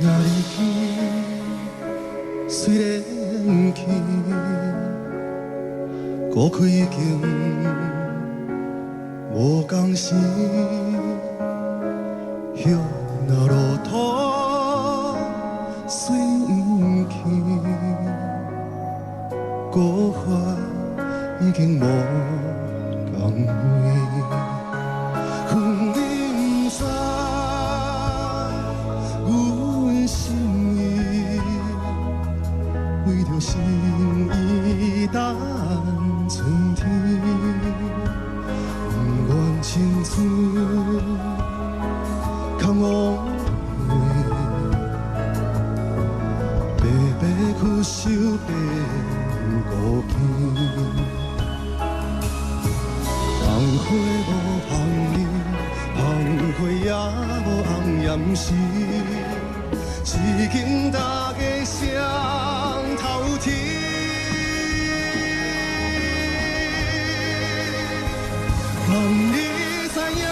日去，虽然去，孤开经无共时，叶若落土水不去，孤花已经无共味。你不知，阮心意为着心意等春天，不愿青春空枉费，白白去守变孤片。红花无红叶，红花也无红颜时，是经大家双头天。望你知影，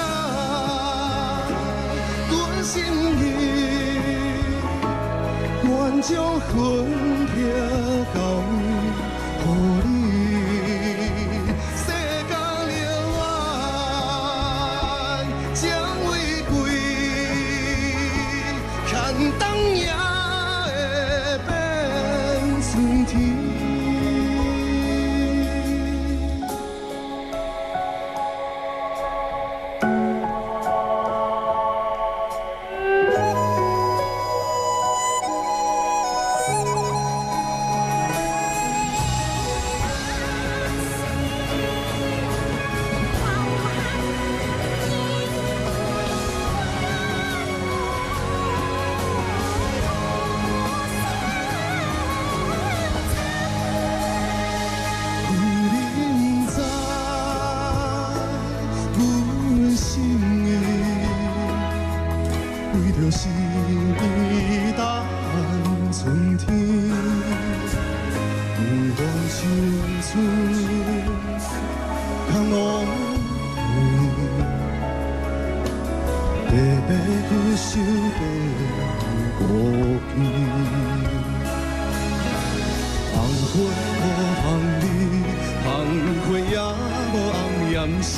阮心意，愿将魂魄交予你。冬也会变春天。为着心意等春天，不愿青春空枉费，白白去守变孤片。红花无红叶，红花也无红颜时，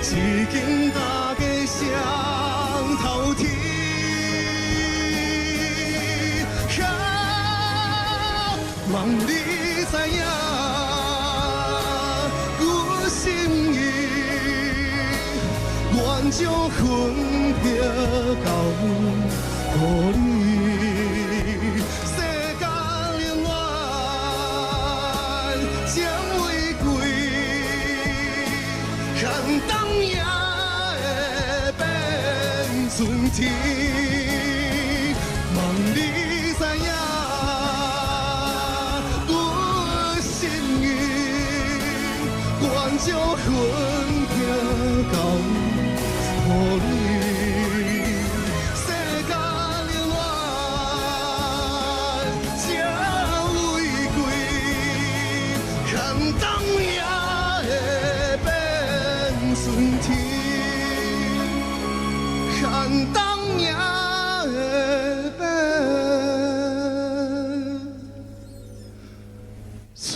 是经大家双头天。望你知影，阮心意，愿将魂魄交予你。世间永远将玫瑰，寒冬也会变春天。望你知影。将魂魄交予你，世间永远这玫瑰，寒冬也会变春天，寒冬也会变春。